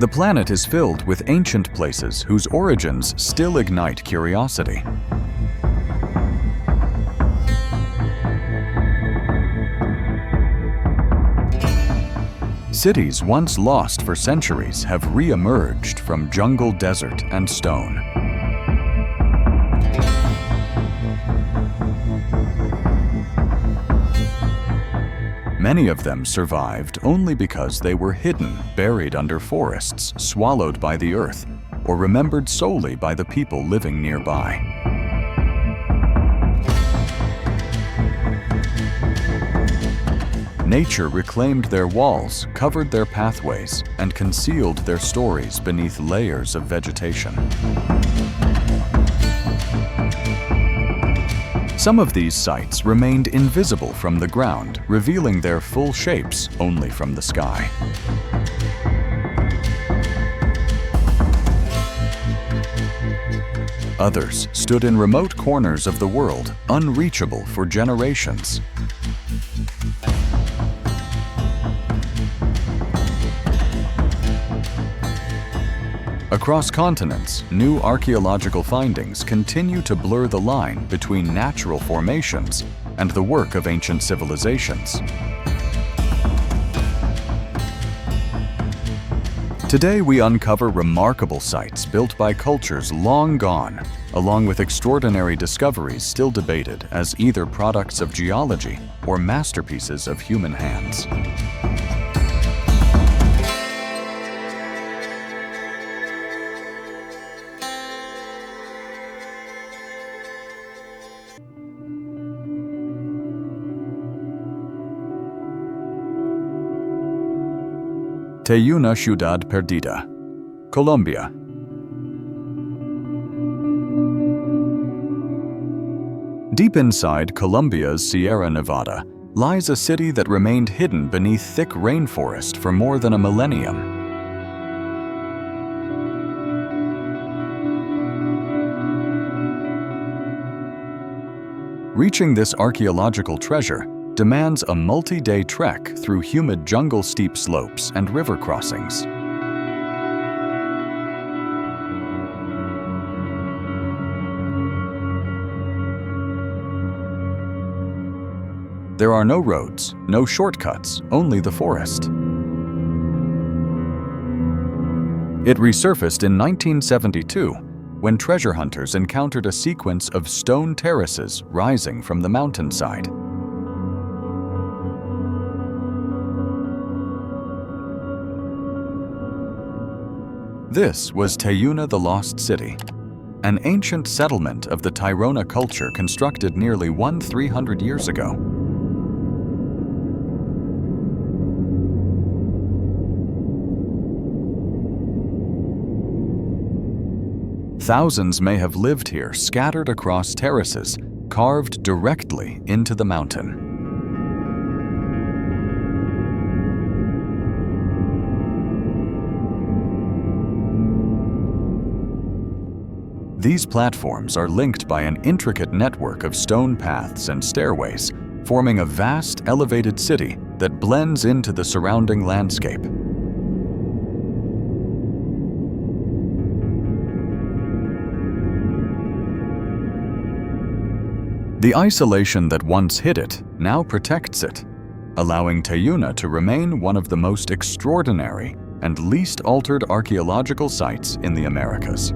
The planet is filled with ancient places whose origins still ignite curiosity. Cities once lost for centuries have re-emerged from jungle, desert, and stone. Many of them survived only because they were hidden, buried under forests, swallowed by the earth, or remembered solely by the people living nearby. Nature reclaimed their walls, covered their pathways, and concealed their stories beneath layers of vegetation. Some of these sites remained invisible from the ground, revealing their full shapes only from the sky. Others stood in remote corners of the world, unreachable for generations. Across continents, new archaeological findings continue to blur the line between natural formations and the work of ancient civilizations. Today we uncover remarkable sites built by cultures long gone, along with extraordinary discoveries still debated as either products of geology or masterpieces of human hands. Tayuna Ciudad Perdida, Colombia. Deep inside Colombia's Sierra Nevada lies a city that remained hidden beneath thick rainforest for more than a millennium. Reaching this archaeological treasure demands a multi-day trek through humid jungle steep slopes and river crossings. There are no roads, no shortcuts, only the forest. It resurfaced in 1972 when treasure hunters encountered a sequence of stone terraces rising from the mountainside. This was Tayuna the Lost City, an ancient settlement of the Tairona culture constructed nearly 1,300 years ago. Thousands may have lived here, scattered across terraces, carved directly into the mountain. These platforms are linked by an intricate network of stone paths and stairways, forming a vast, elevated city that blends into the surrounding landscape. The isolation that once hid it now protects it, allowing Tayuna to remain one of the most extraordinary and least altered archaeological sites in the Americas.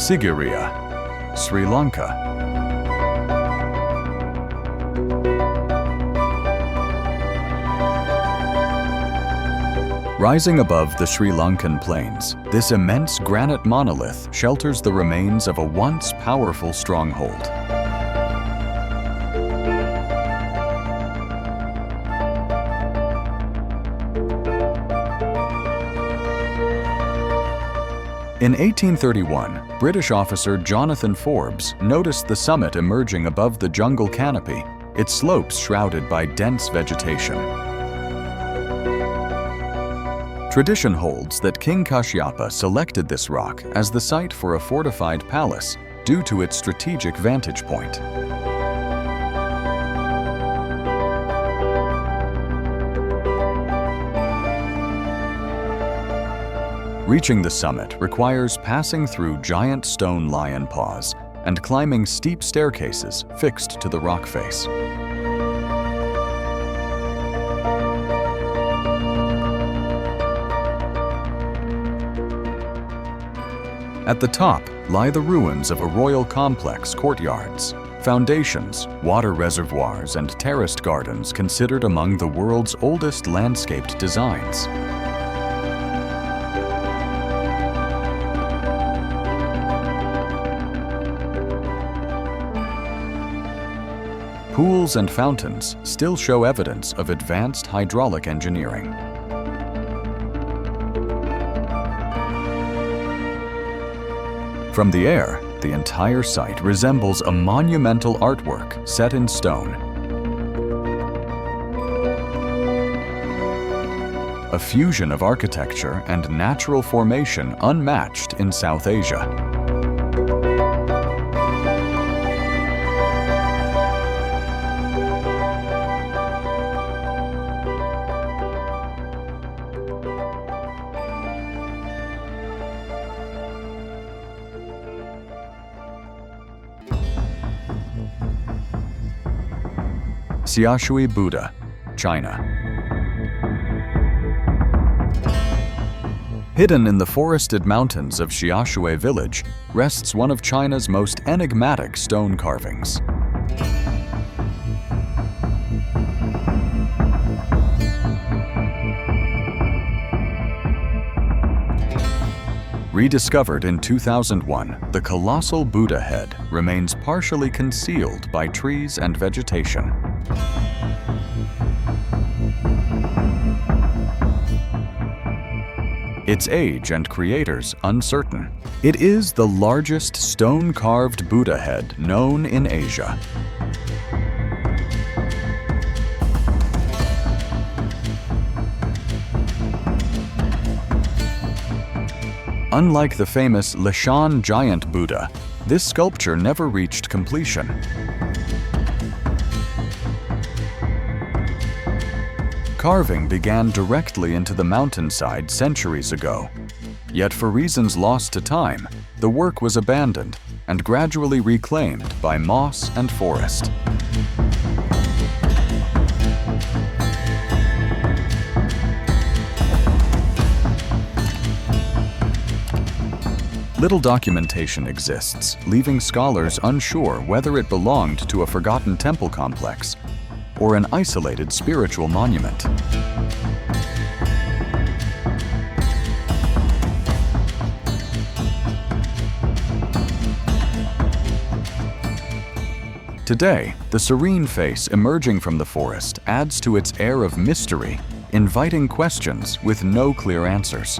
Sigiriya, Sri Lanka. Rising above the Sri Lankan plains, this immense granite monolith shelters the remains of a once powerful stronghold. In 1831, British officer Jonathan Forbes noticed the summit emerging above the jungle canopy, its slopes shrouded by dense vegetation. Tradition holds that King Kashyapa selected this rock as the site for a fortified palace due to its strategic vantage point. Reaching the summit requires passing through giant stone lion paws and climbing steep staircases fixed to the rock face. At the top lie the ruins of a royal complex courtyards, foundations, water reservoirs, and terraced gardens considered among the world's oldest landscaped designs. Pools and fountains still show evidence of advanced hydraulic engineering. From the air, the entire site resembles a monumental artwork set in stone. A fusion of architecture and natural formation unmatched in South Asia. Xiaoshui Buddha, China. Hidden in the forested mountains of Xiaoshui village rests one of China's most enigmatic stone carvings. Rediscovered in 2001, the colossal Buddha head remains partially concealed by trees and vegetation. Its age and creators uncertain. It is the largest stone-carved Buddha head known in Asia. Unlike the famous Leshan giant Buddha, this sculpture never reached completion. Carving began directly into the mountainside centuries ago. Yet for reasons lost to time, the work was abandoned and gradually reclaimed by moss and forest. Little documentation exists, leaving scholars unsure whether it belonged to a forgotten temple complex or an isolated spiritual monument. Today, the serene face emerging from the forest adds to its air of mystery, inviting questions with no clear answers.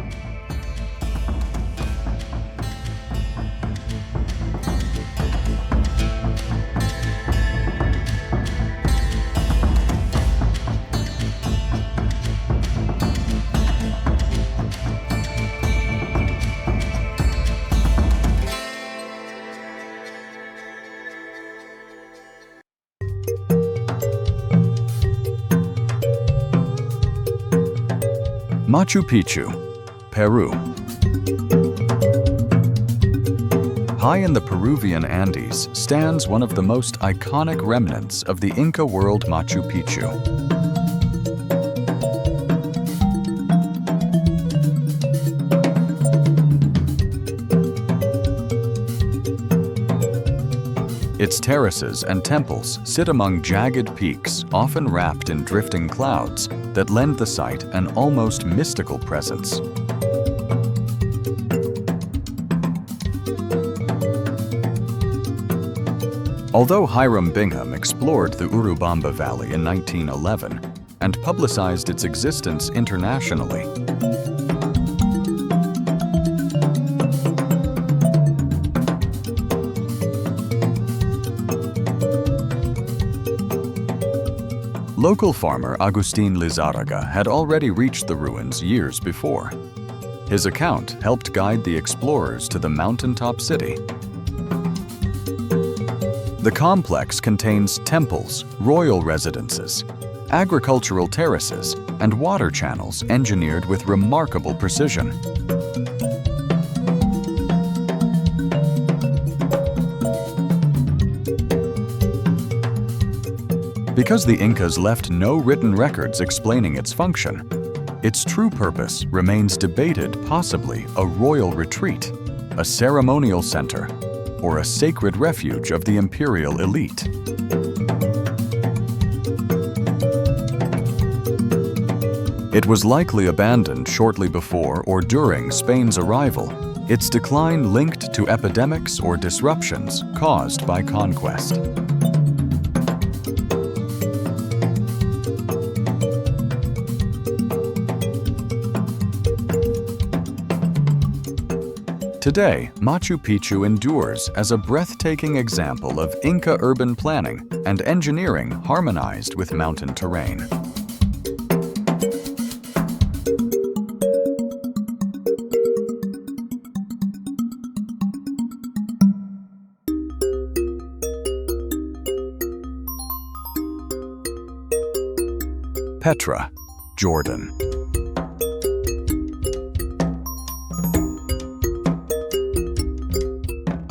Machu Picchu, Peru. High in the Peruvian Andes stands one of the most iconic remnants of the Inca world, Machu Picchu. Its terraces and temples sit among jagged peaks, often wrapped in drifting clouds, that lend the site an almost mystical presence. Although Hiram Bingham explored the Urubamba Valley in 1911 and publicized its existence internationally, Local farmer Agustin Lizarraga had already reached the ruins years before. His account helped guide the explorers to the mountaintop city. The complex contains temples, royal residences, agricultural terraces, and water channels engineered with remarkable precision. Because the Incas left no written records explaining its function, its true purpose remains debated, possibly a royal retreat, a ceremonial center, or a sacred refuge of the imperial elite. It was likely abandoned shortly before or during Spain's arrival, its decline linked to epidemics or disruptions caused by conquest. Today, Machu Picchu endures as a breathtaking example of Inca urban planning and engineering harmonized with mountain terrain. Petra, Jordan.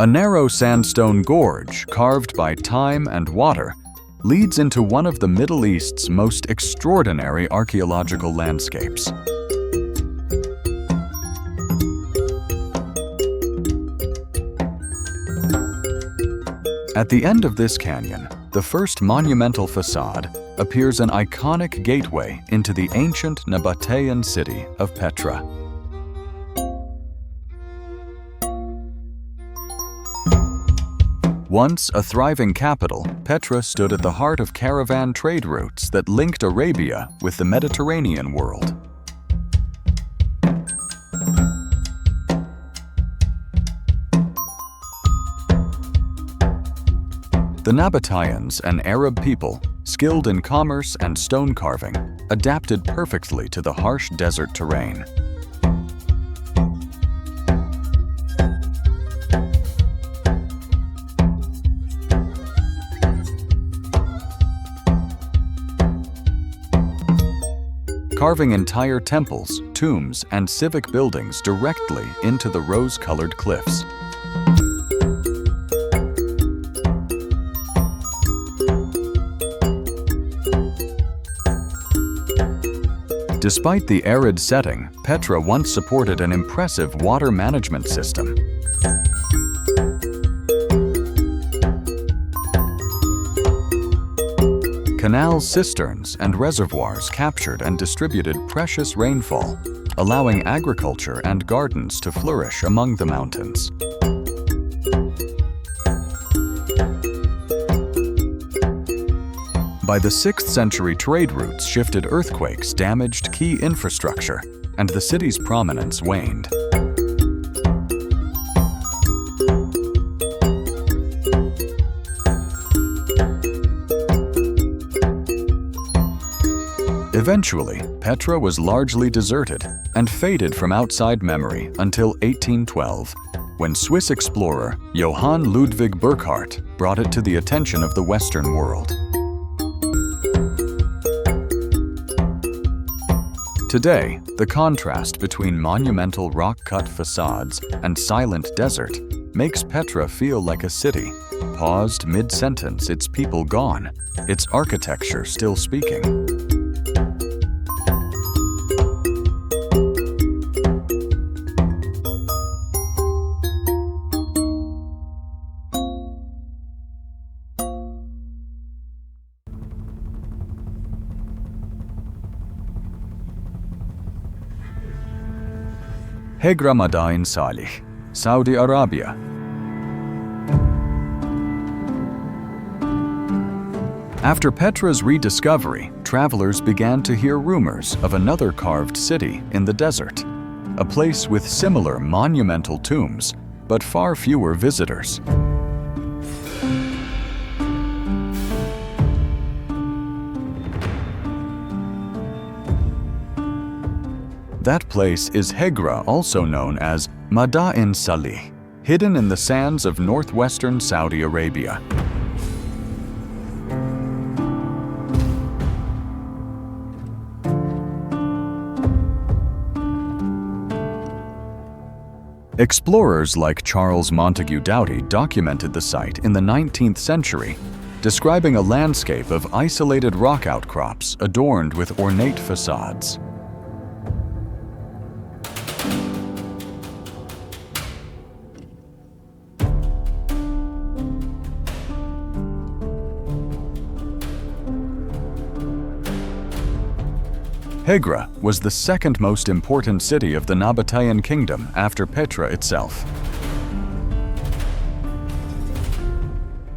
A narrow sandstone gorge carved by time and water leads into one of the Middle East's most extraordinary archaeological landscapes. At the end of this canyon, the first monumental facade, appears an iconic gateway into the ancient Nabatean city of Petra. Once a thriving capital, Petra stood at the heart of caravan trade routes that linked Arabia with the Mediterranean world. The Nabateans, an Arab people, skilled in commerce and stone carving, adapted perfectly to the harsh desert terrain. Carving entire temples, tombs, and civic buildings directly into the rose-colored cliffs. Despite the arid setting, Petra once supported an impressive water management system. Canals, cisterns, and reservoirs captured and distributed precious rainfall, allowing agriculture and gardens to flourish among the mountains. By the 6th century, trade routes shifted, earthquakes damaged key infrastructure, and the city's prominence waned. Eventually, Petra was largely deserted and faded from outside memory until 1812, when Swiss explorer Johann Ludwig Burckhardt brought it to the attention of the Western world. Today, the contrast between monumental rock-cut facades and silent desert makes Petra feel like a city, paused mid-sentence, its people gone, its architecture still speaking. Hegramadain Salih, Saudi Arabia. After Petra's rediscovery, travelers began to hear rumors of another carved city in the desert, a place with similar monumental tombs, but far fewer visitors. That place is Hegra, also known as Madain Salih, hidden in the sands of northwestern Saudi Arabia. Explorers like Charles Montague Doughty documented the site in the 19th century, describing a landscape of isolated rock outcrops adorned with ornate facades. Hegra was the second most important city of the Nabatean kingdom after Petra itself.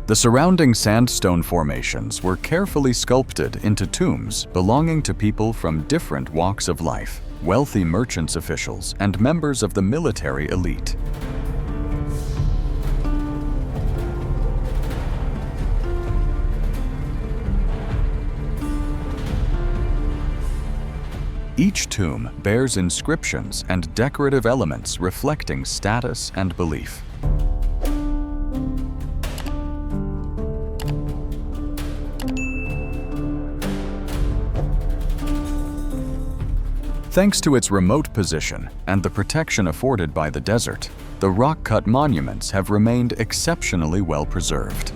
The surrounding sandstone formations were carefully sculpted into tombs belonging to people from different walks of life, wealthy merchants officials, and members of the military elite. Each tomb bears inscriptions and decorative elements reflecting status and belief. Thanks to its remote position and the protection afforded by the desert, the rock-cut monuments have remained exceptionally well preserved.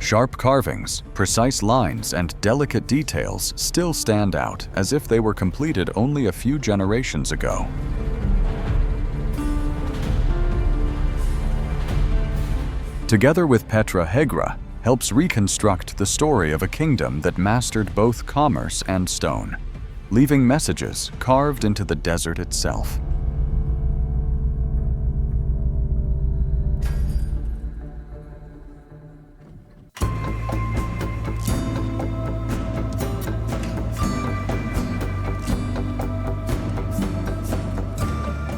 Sharp carvings, precise lines, and delicate details still stand out as if they were completed only a few generations ago. Together with Petra, Hegra helps reconstruct the story of a kingdom that mastered both commerce and stone, leaving messages carved into the desert itself.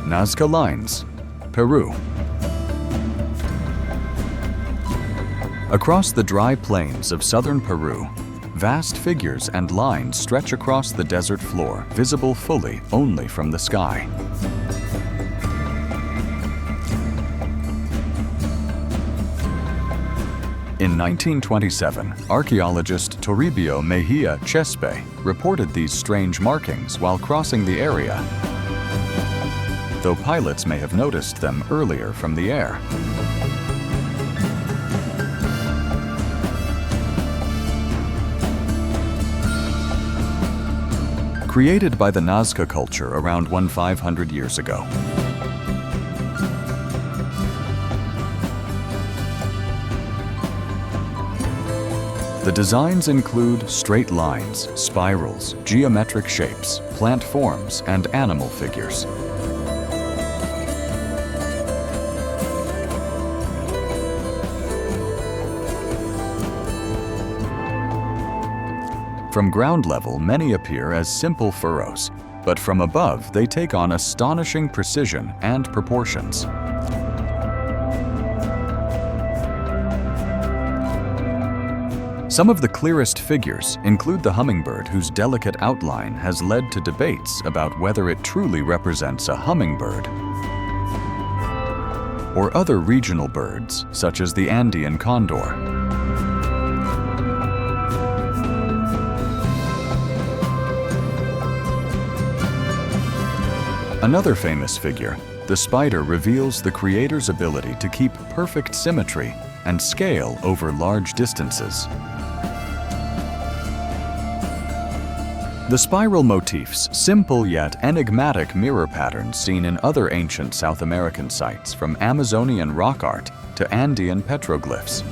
Nazca Lines, Peru. Across the dry plains of southern Peru, vast figures and lines stretch across the desert floor, visible fully only from the sky. In 1927, archaeologist Toribio Mejia Chespe reported these strange markings while crossing the area, though pilots may have noticed them earlier from the air. Created by the Nazca culture around 1500 years ago. The designs include straight lines, spirals, geometric shapes, plant forms, and animal figures. From ground level, many appear as simple furrows, but from above, they take on astonishing precision and proportions. Some of the clearest figures include the hummingbird, whose delicate outline has led to debates about whether it truly represents a hummingbird, or other regional birds, such as the Andean condor. Another famous figure, the spider, reveals the creator's ability to keep perfect symmetry and scale over large distances. The spiral motifs, simple yet enigmatic mirror patterns seen in other ancient South American sites, from Amazonian rock art to Andean petroglyphs.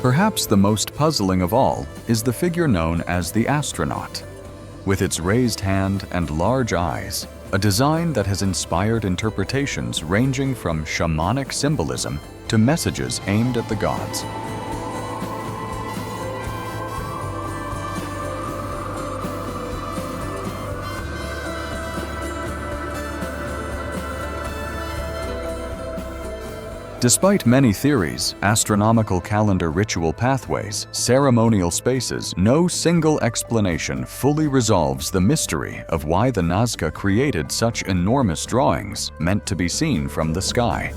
Perhaps the most puzzling of all is the figure known as the astronaut. With its raised hand and large eyes, a design that has inspired interpretations ranging from shamanic symbolism to messages aimed at the gods. Despite many theories, astronomical calendar ritual pathways, ceremonial spaces, no single explanation fully resolves the mystery of why the Nazca created such enormous drawings meant to be seen from the sky.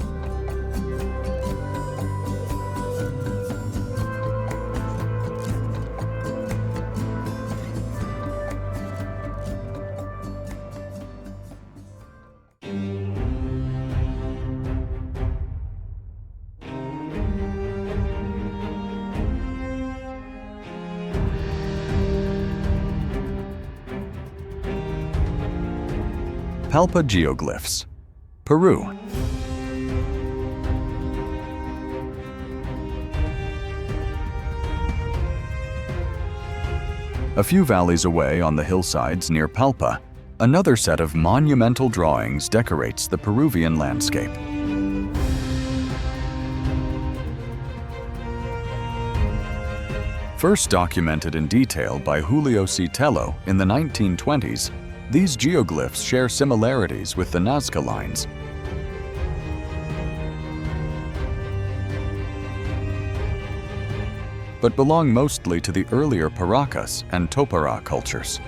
Palpa geoglyphs, Peru. A few valleys away on the hillsides near Palpa, another set of monumental drawings decorates the Peruvian landscape. First documented in detail by Julio C. Tello in the 1920s, these geoglyphs share similarities with the Nazca lines. But belong mostly to the earlier Paracas and Topara cultures.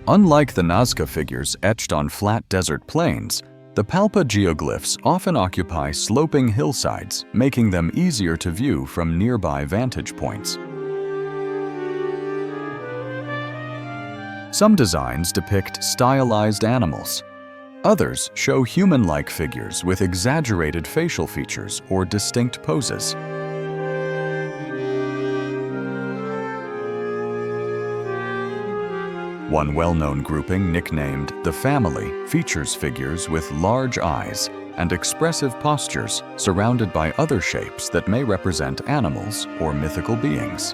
Unlike the Nazca figures etched on flat desert plains, the Palpa geoglyphs often occupy sloping hillsides, making them easier to view from nearby vantage points. Some designs depict stylized animals. Others show human-like figures with exaggerated facial features or distinct poses. One well-known grouping, nicknamed the Family, features figures with large eyes and expressive postures surrounded by other shapes that may represent animals or mythical beings.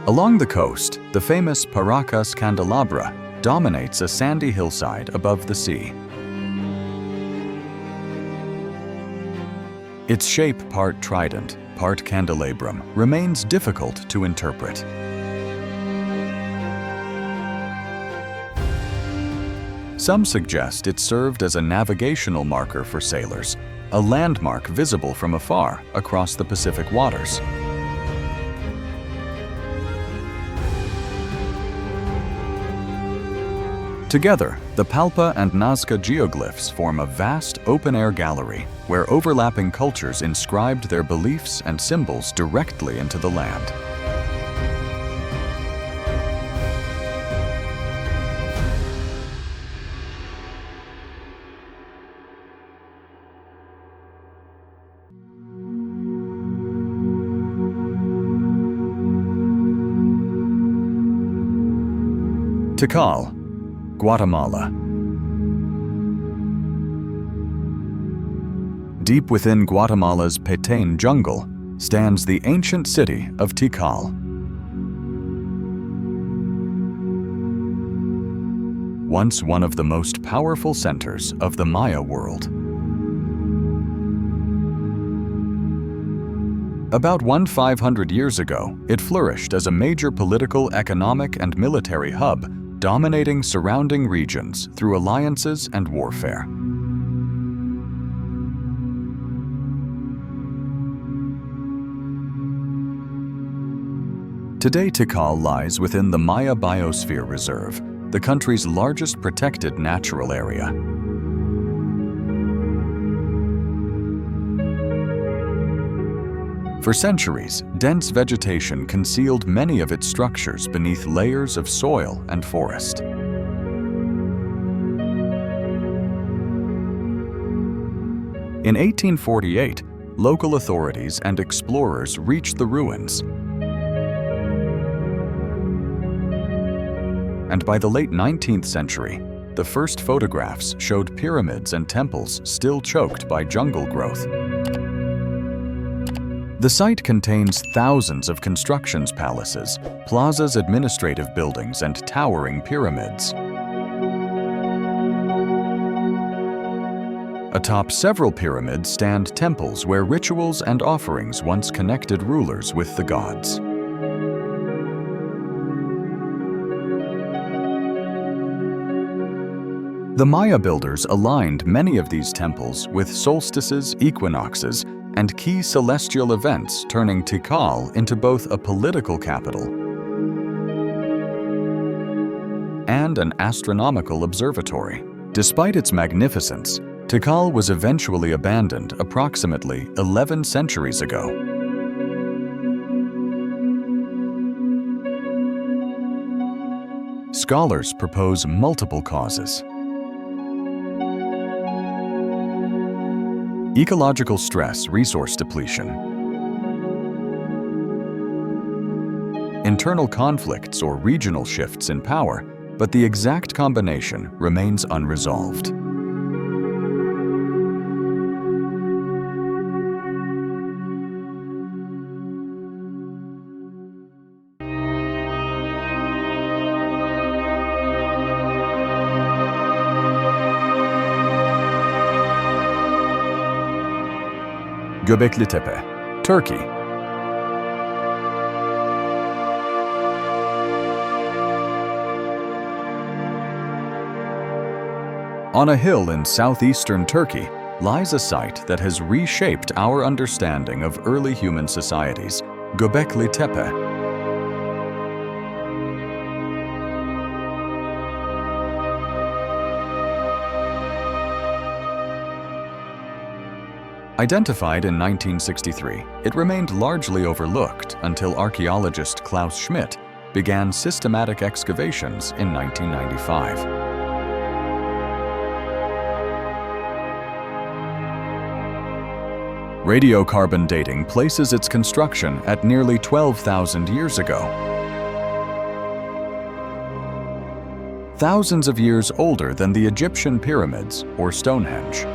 Along the coast, the famous Paracas candelabra dominates a sandy hillside above the sea. Its shape, part trident, part candelabrum, remains difficult to interpret. Some suggest it served as a navigational marker for sailors, a landmark visible from afar across the Pacific waters. Together, the Palpa and Nazca geoglyphs form a vast open-air gallery where overlapping cultures inscribed their beliefs and symbols directly into the land. Tikal, Guatemala. Deep within Guatemala's Petén jungle stands the ancient city of Tikal. Once one of the most powerful centers of the Maya world. About 1,500 years ago, it flourished as a major political, economic, and military hub, dominating surrounding regions through alliances and warfare. Today, Tikal lies within the Maya Biosphere Reserve, the country's largest protected natural area. For centuries, dense vegetation concealed many of its structures beneath layers of soil and forest. In 1848, local authorities and explorers reached the ruins. And by the late 19th century, the first photographs showed pyramids and temples still choked by jungle growth. The site contains thousands of construction palaces, plazas, administrative buildings, and towering pyramids. Atop several pyramids stand temples where rituals and offerings once connected rulers with the gods. The Maya builders aligned many of these temples with solstices, equinoxes, and key celestial events, turning Tikal into both a political capital and an astronomical observatory. Despite its magnificence, Tikal was eventually abandoned approximately 11 centuries ago. Scholars propose multiple causes. Ecological stress, resource depletion. Internal conflicts or regional shifts in power, but the exact combination remains unresolved. Göbekli Tepe, Turkey. On a hill in southeastern Turkey lies a site that has reshaped our understanding of early human societies, Göbekli Tepe. Identified in 1963, it remained largely overlooked until archaeologist Klaus Schmidt began systematic excavations in 1995. Radiocarbon dating places its construction at nearly 12,000 years ago. Thousands of years older than the Egyptian pyramids or Stonehenge.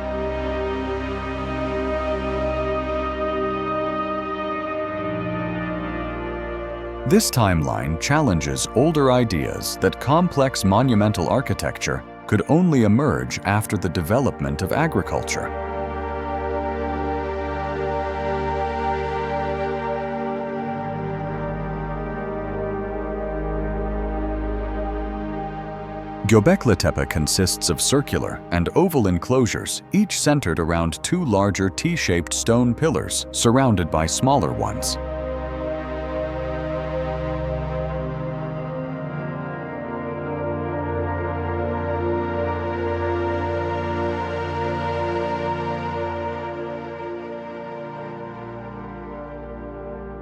This timeline challenges older ideas that complex monumental architecture could only emerge after the development of agriculture. Göbekli Tepe consists of circular and oval enclosures, each centered around two larger T-shaped stone pillars surrounded by smaller ones.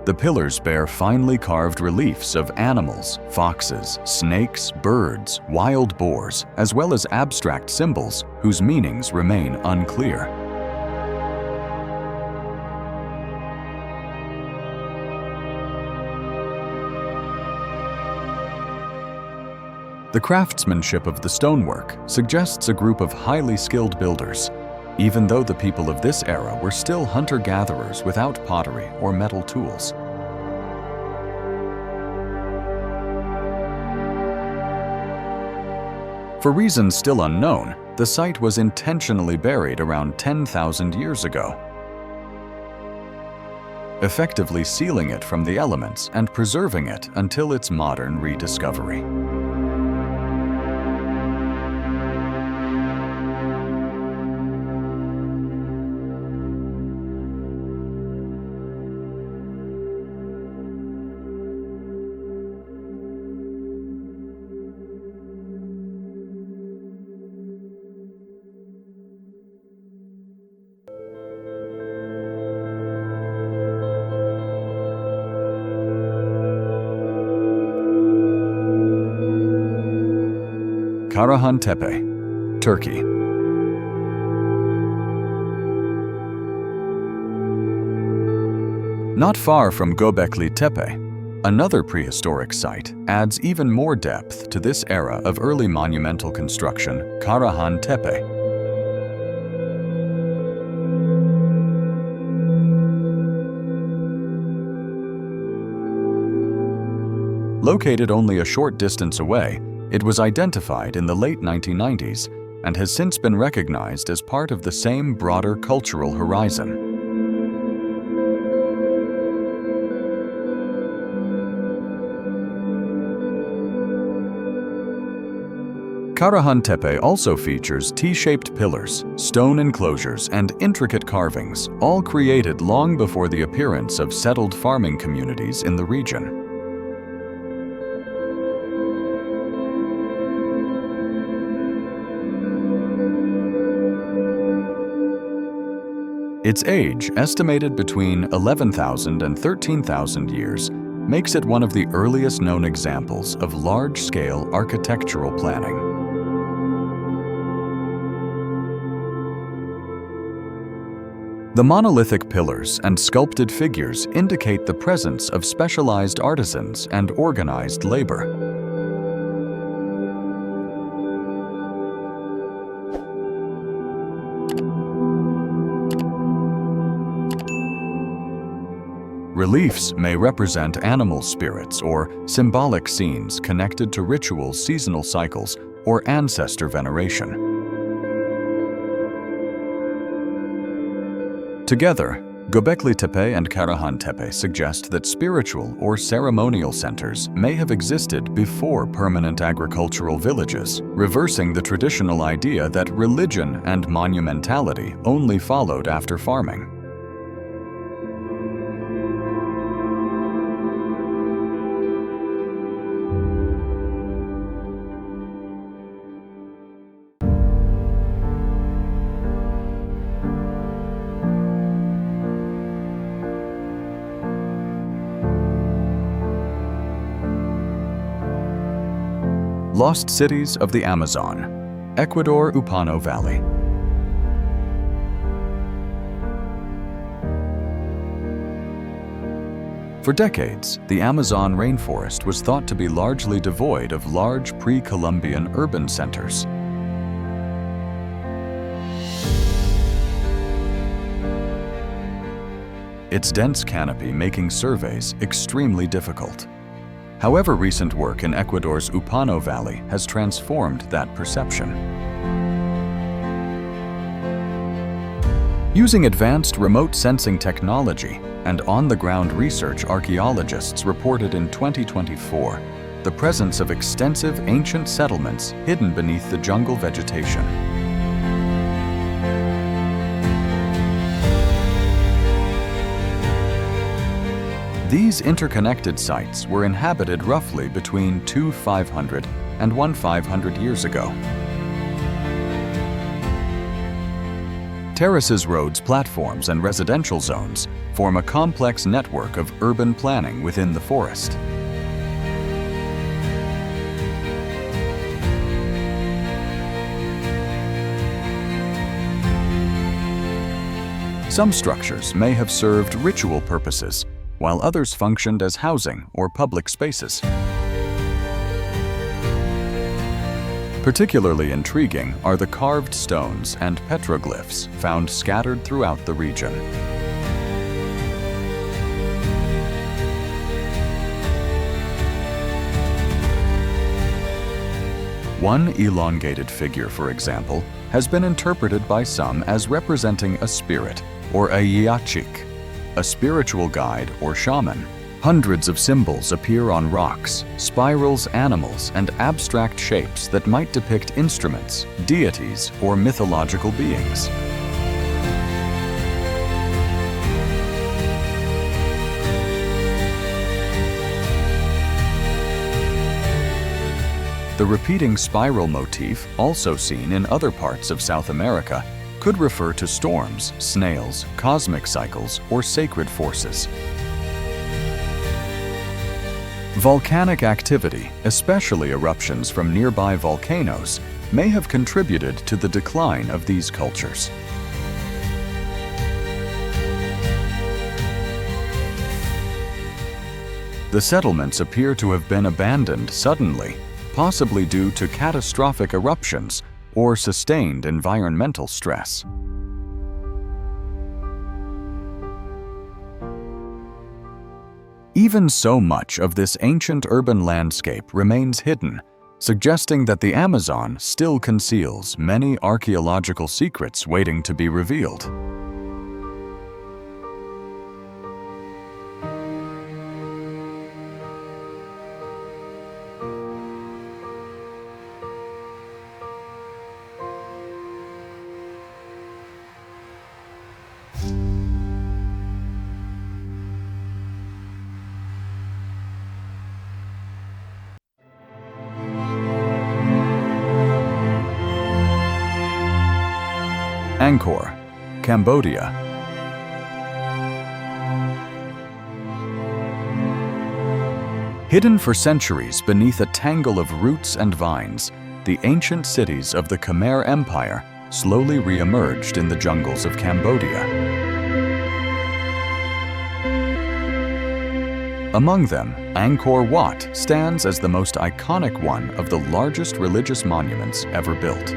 The pillars bear finely carved reliefs of animals, foxes, snakes, birds, wild boars, as well as abstract symbols whose meanings remain unclear. The craftsmanship of the stonework suggests a group of highly skilled builders, even though the people of this era were still hunter-gatherers without pottery or metal tools. For reasons still unknown, the site was intentionally buried around 10,000 years ago, effectively sealing it from the elements and preserving it until its modern rediscovery. Karahan Tepe, Turkey. Not far from Göbekli Tepe, another prehistoric site adds even more depth to this era of early monumental construction, Karahan Tepe. Located only a short distance away, it was identified in the late 1990s and has since been recognized as part of the same broader cultural horizon. Karahan Tepe also features T-shaped pillars, stone enclosures, and intricate carvings, all created long before the appearance of settled farming communities in the region. Its age, estimated between 11,000 and 13,000 years, makes it one of the earliest known examples of large-scale architectural planning. The monolithic pillars and sculpted figures indicate the presence of specialized artisans and organized labor. Reliefs may represent animal spirits or symbolic scenes connected to rituals, seasonal cycles, or ancestor veneration. Together, Göbekli Tepe and Karahan Tepe suggest that spiritual or ceremonial centers may have existed before permanent agricultural villages, reversing the traditional idea that religion and monumentality only followed after farming. Lost Cities of the Amazon, Ecuador Upano Valley. For decades, the Amazon rainforest was thought to be largely devoid of large pre-Columbian urban centers. Its dense canopy making surveys extremely difficult. However, recent work in Ecuador's Upano Valley has transformed that perception. Using advanced remote sensing technology and on-the-ground research, archaeologists reported in 2024 the presence of extensive ancient settlements hidden beneath the jungle vegetation. These interconnected sites were inhabited roughly between 2500 and 1500 years ago. Terraces, roads, platforms, and residential zones form a complex network of urban planning within the forest. Some structures may have served ritual purposes, while others functioned as housing or public spaces. Particularly intriguing are the carved stones and petroglyphs found scattered throughout the region. One elongated figure, for example, has been interpreted by some as representing a spirit or a yachik, a spiritual guide or shaman. Hundreds of symbols appear on rocks, spirals, animals, and abstract shapes that might depict instruments, deities, or mythological beings. The repeating spiral motif, also seen in other parts of South America, could refer to storms, snails, cosmic cycles, or sacred forces. Volcanic activity, especially eruptions from nearby volcanoes, may have contributed to the decline of these cultures. The settlements appear to have been abandoned suddenly, possibly due to catastrophic eruptions or sustained environmental stress. Even so much of this ancient urban landscape remains hidden, suggesting that the Amazon still conceals many archaeological secrets waiting to be revealed. Angkor, Cambodia. Hidden for centuries beneath a tangle of roots and vines, the ancient cities of the Khmer Empire slowly re-emerged in the jungles of Cambodia. Among them, Angkor Wat stands as the most iconic one of the largest religious monuments ever built.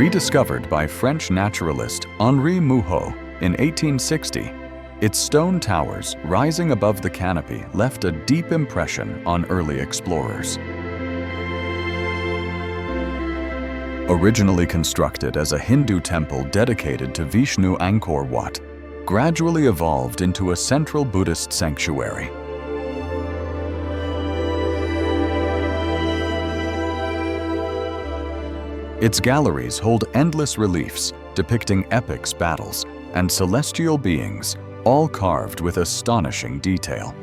Rediscovered by French naturalist Henri Mouhot in 1860, its stone towers rising above the canopy left a deep impression on early explorers. Originally constructed as a Hindu temple dedicated to Vishnu, Angkor Wat gradually evolved into a central Buddhist sanctuary. Its galleries hold endless reliefs depicting epics, battles, and celestial beings, all carved with astonishing detail.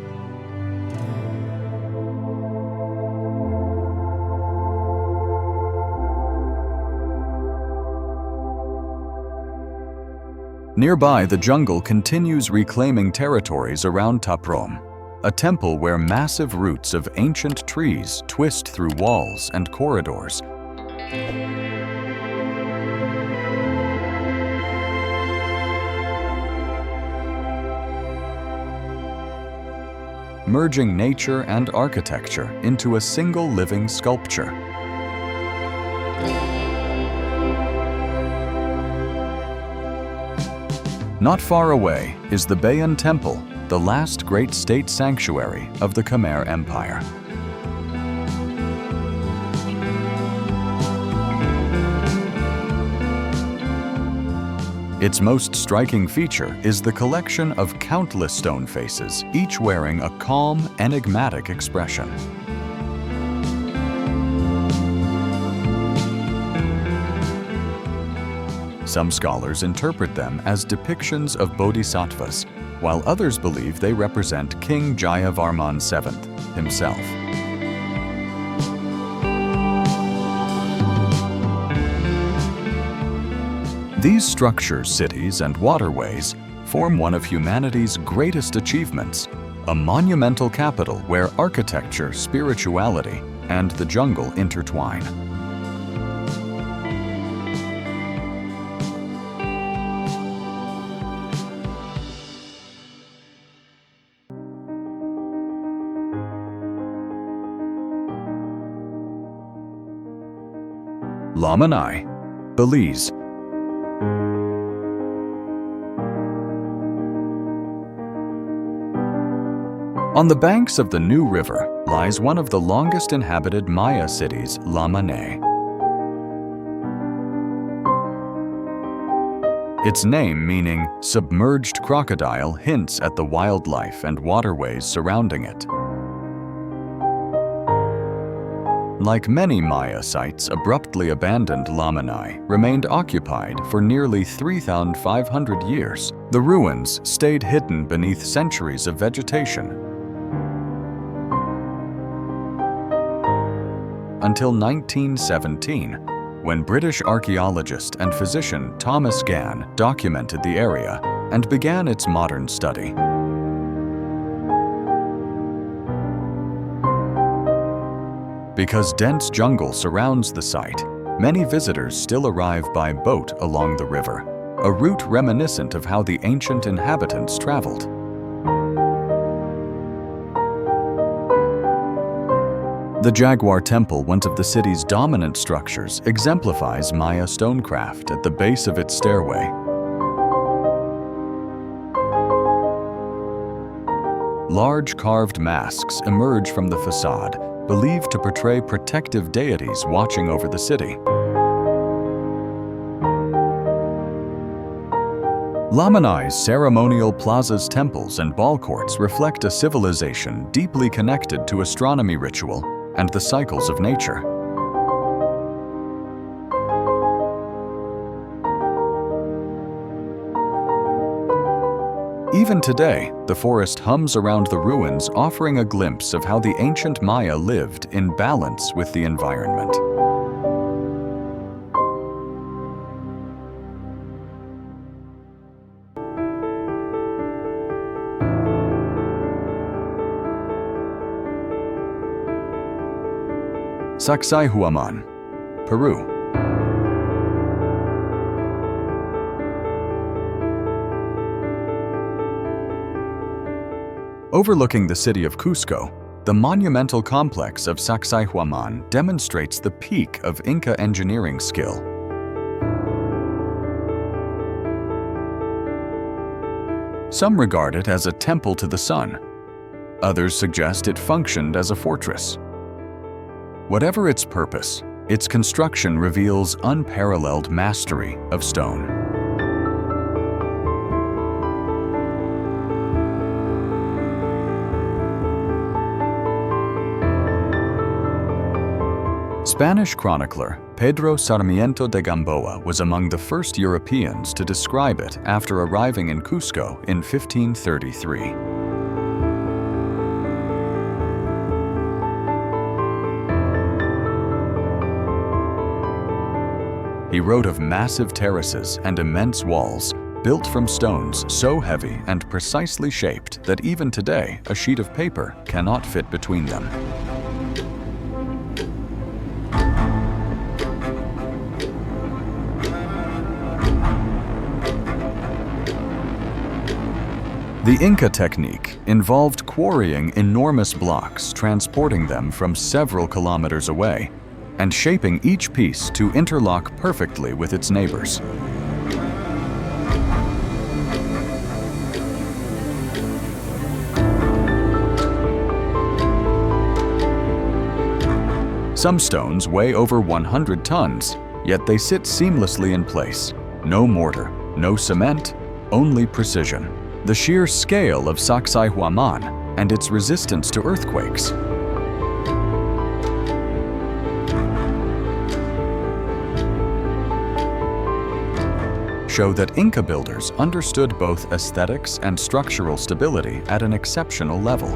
Nearby, the jungle continues reclaiming territories around Taprom, a temple where massive roots of ancient trees twist through walls and corridors. Merging nature and architecture into a single living sculpture. Not far away is the Bayon Temple, the last great state sanctuary of the Khmer Empire. Its most striking feature is the collection of countless stone faces, each wearing a calm, enigmatic expression. Some scholars interpret them as depictions of bodhisattvas, while others believe they represent King Jayavarman VII himself. These structures, cities, and waterways form one of humanity's greatest achievements, a monumental capital where architecture, spirituality, and the jungle intertwine. Lamanai, Belize. On the banks of the New River lies one of the longest inhabited Maya cities, Lamanai. Its name, meaning submerged crocodile, hints at the wildlife and waterways surrounding it. Like many Maya sites abruptly abandoned, Lamanai remained occupied for nearly 3,500 years. The ruins stayed hidden beneath centuries of vegetation until 1917, when British archaeologist and physician Thomas Gann documented the area and began its modern study. Because dense jungle surrounds the site, many visitors still arrive by boat along the river, a route reminiscent of how the ancient inhabitants traveled. The Jaguar Temple, one of the city's dominant structures, exemplifies Maya stonecraft at the base of its stairway. Large carved masks emerge from the facade, believed to portray protective deities watching over the city. Lamanai's ceremonial plazas, temples, and ball courts reflect a civilization deeply connected to astronomy ritual and the cycles of nature. Even today, the forest hums around the ruins, offering a glimpse of how the ancient Maya lived in balance with the environment. Sacsayhuaman, Peru. Overlooking the city of Cusco, the monumental complex of Sacsayhuaman demonstrates the peak of Inca engineering skill. Some regard it as a temple to the sun. Others suggest it functioned as a fortress. Whatever its purpose, its construction reveals unparalleled mastery of stone. Spanish chronicler Pedro Sarmiento de Gamboa was among the first Europeans to describe it after arriving in Cusco in 1533. He wrote of massive terraces and immense walls built from stones so heavy and precisely shaped that even today a sheet of paper cannot fit between them. The Inca technique involved quarrying enormous blocks, transporting them from several kilometers away, and shaping each piece to interlock perfectly with its neighbors. Some stones weigh over 100 tons, yet they sit seamlessly in place. No mortar, no cement, only precision. The sheer scale of Sacsayhuaman and its resistance to earthquakes. Show that Inca builders understood both aesthetics and structural stability at an exceptional level.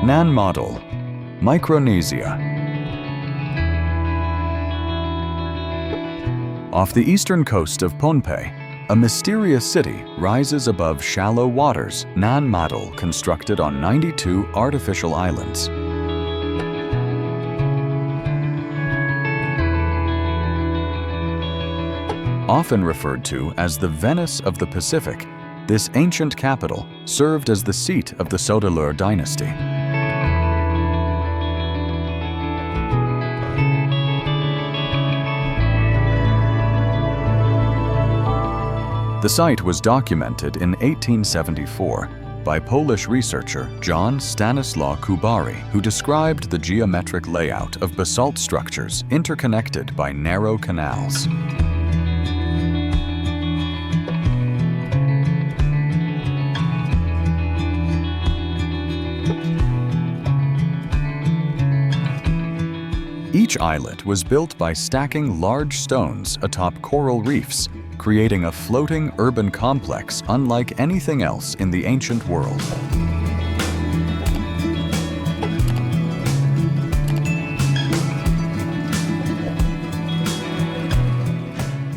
Nan Model, Micronesia. Off the eastern coast of Pohnpei, a mysterious city rises above shallow waters, Nan Madol, constructed on 92 artificial islands. Often referred to as the Venice of the Pacific, this ancient capital served as the seat of the Sodelur dynasty. The site was documented in 1874 by Polish researcher John Stanislaw Kubary, who described the geometric layout of basalt structures interconnected by narrow canals. Each islet was built by stacking large stones atop coral reefs, creating a floating urban complex unlike anything else in the ancient world.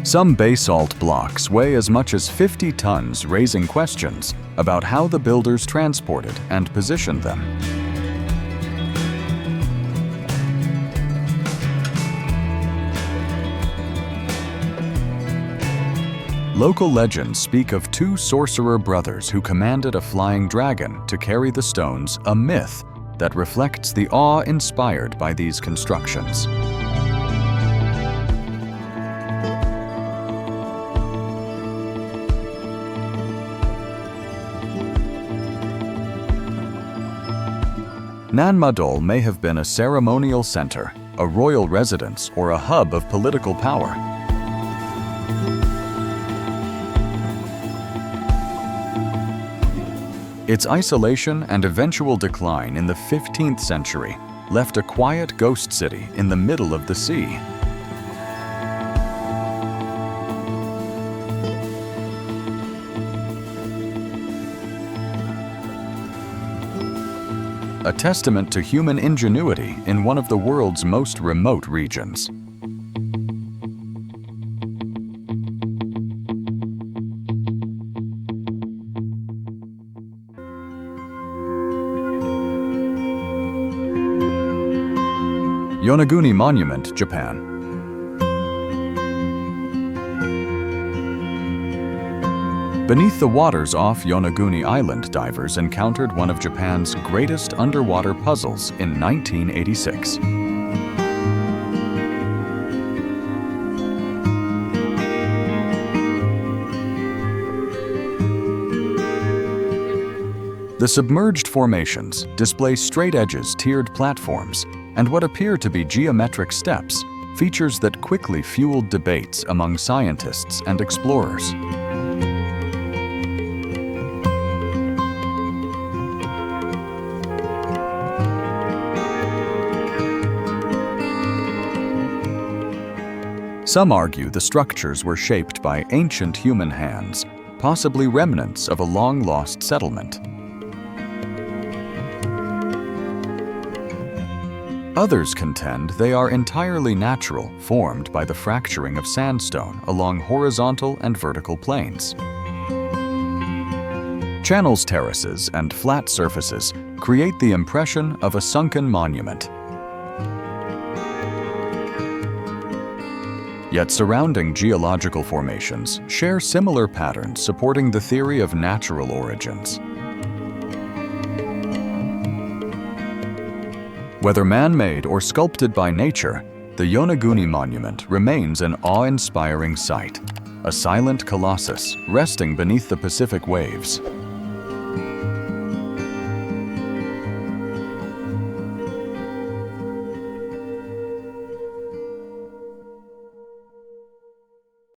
Some basalt blocks weigh as much as 50 tons, raising questions about how the builders transported and positioned them. Local legends speak of two sorcerer brothers who commanded a flying dragon to carry the stones, a myth that reflects the awe inspired by these constructions. Nan Madol may have been a ceremonial center, a royal residence, or a hub of political power. Its isolation and eventual decline in the 15th century left a quiet ghost city in the middle of the sea. A testament to human ingenuity in one of the world's most remote regions. Yonaguni Monument, Japan. Beneath the waters off Yonaguni Island, divers encountered one of Japan's greatest underwater puzzles in 1986. The submerged formations display straight edges, tiered platforms, and what appear to be geometric steps, features that quickly fueled debates among scientists and explorers. Some argue the structures were shaped by ancient human hands, possibly remnants of a long-lost settlement. Others contend they are entirely natural, formed by the fracturing of sandstone along horizontal and vertical planes. Channels, terraces, and flat surfaces create the impression of a sunken monument. Yet surrounding geological formations share similar patterns supporting the theory of natural origins. Whether man-made or sculpted by nature, the Yonaguni Monument remains an awe-inspiring sight, a silent colossus resting beneath the Pacific waves.